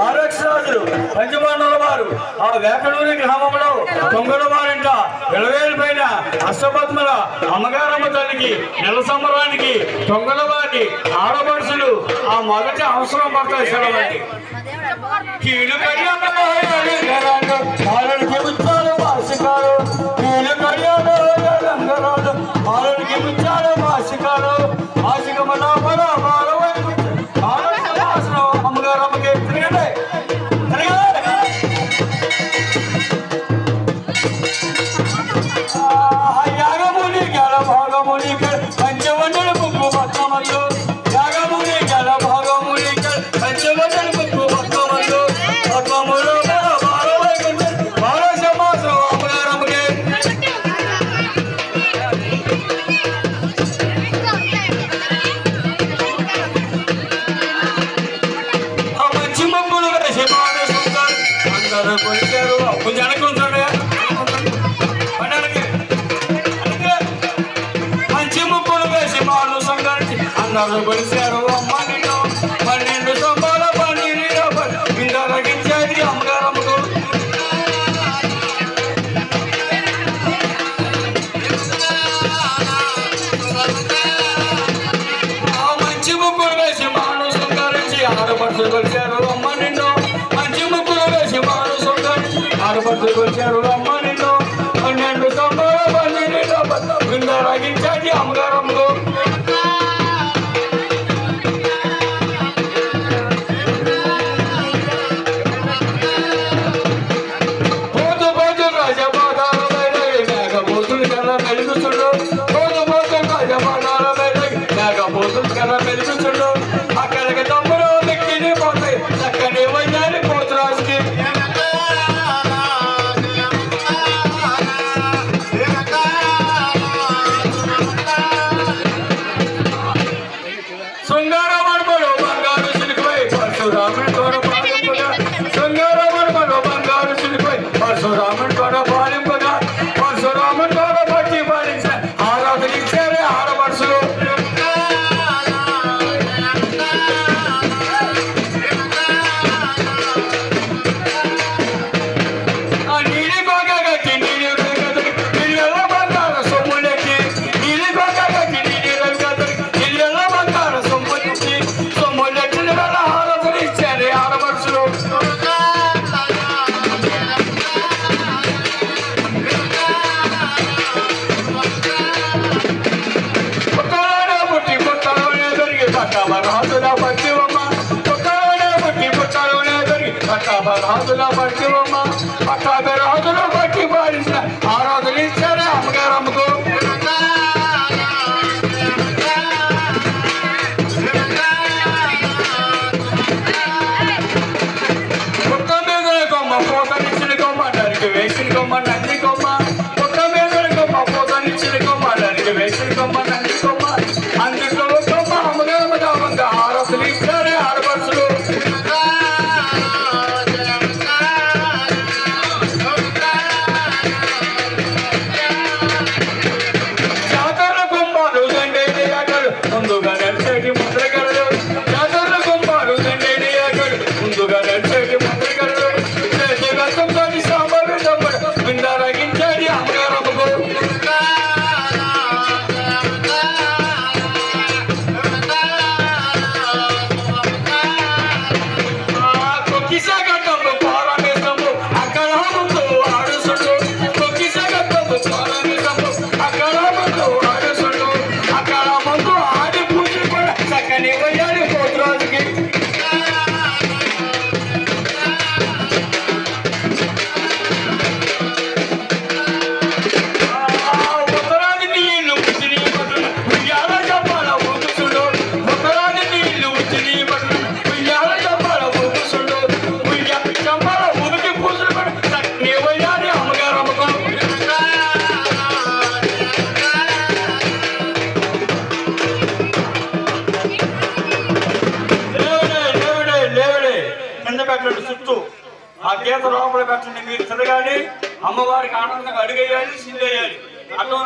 ఆరక్షరాజులు పంచమాండల వారు ఆ వేకడూరి గ్రామంలో తొంగల వారింట 20,000 పైన అష్టపద్మల అమ్మగారమ్మ తల్లికి నెల సంబరానికి తొంగల వారికి ఆడపడుచులు ఆ మొదటి అవసరం పడతాయి సెలవండి. కీడు కళ్యాణకి ముచ్చాలు మాసికాలు కీడు కళ్యాణరాలు మాలకి ముచ్చాలు మాసికాలు మాసికమ నామల అమ్మగారమ్మకి యాగముని గల భాగముని పంచవందల ముగ్గు పద్మలు యాగముని గల భాగముని పంచవందల ముగ్గు పద్మలు పద్మములు బాల సమాసం అమ్మగారమ్మకి ఆ మంచి మబ్బులు వేసి అందరూ కొలిచారు అప్పు జనకుంటాడు మంచి ముగ్గులు వేసి మాను సంగతి అందరూ కొలిచారు అమ్మ నిన్ను 12 సంబాల రగించేది అమ్మగారమ్మకు ఆ మంచి ముగ్గులు వేసి మాను సంగరించి ఆడపడుచు కొలిచారు అమ్మ నిన్ను మంచి ముగ్గులు వేసి మాను సంగరించి ఆడపడుచు కొలిచారు అమ్మ నిన్ను 12 సంబాల రగించేది అమ్మగారమ్మకు వెలుగుచుండు అక్కడికి తమ్ముడు దిక్కిని పోతాయి చక్కని వైద్యాన్ని పోతురాజుకి శృంగారమణులు బంగారు సిలిపై పరశురాముడి తోడ పాలింపగా శృంగారమణులు బంగారు సిలిపై పరశురాముడి తోడ పాలింపగా పరశురాముడి తోడ పట్టి పాలించిన ఆరాధనిచ్చారే ఆడపడుచులు పట్టాభిరాజులు బట్టి పాలించిన ఆరాధన ఇచ్చారే అమ్మగారమ్మకు పుట్ట మీద కొమ్మ పోతనిచ్చిన కొమ్మ దానికి వేసిన కొమ్మ నంది కొమ్మ పుట్ట మీద కొమ్మ పోతనిచ్చిన కొమ్మ దానికి వేసిన కొమ్మ నంది కొమ్మ అందులో కొమ్మ అమ్మగారమ్మ ఆరాధన ఇచ్చారే ఆడపడుచులు ముందుగా నడిచేటి ముద్రగలడు జాతర గుంపాలు దండేడి అగడు ముందుగా నడిచేటి ముద్రగలడు గతంతో సాంబారు విందారగించాడి అమ్మగారమ్మకు కొక్కిసాగట్టంలో పారామేశము అక్కడ ముందు ఆడుసుడు కొక్కిసాగట్టంలో పారామేశము అక్కడ ముందు ఆడుసుడు అక్కడ ముందు ఆడి పూజ కూడా చక్కని వయ్యాలి పోతురాజుకి ఉత్తరాది నీళ్లు ఉచిని పట్టున ఉయ్యాల చెప్పాల ఊగుసుడు ఉత్తరాది నీళ్లు ఉచిని పట్టున ఉయ్యాల చెప్పాల ఊగుసుడు ఉయ్యాల చెప్పాల ఊరికి పూజలు కూడా చక్కని వయ్యాలి అమ్మగారమ్మకు కింద పెట్టండి చుట్టూ ఆ గీత లోపల పెట్టండి మీరు తిరగాలి అమ్మవారికి ఆనందంగా అడిగేయాలి సిద్ధేయాలి అట్లా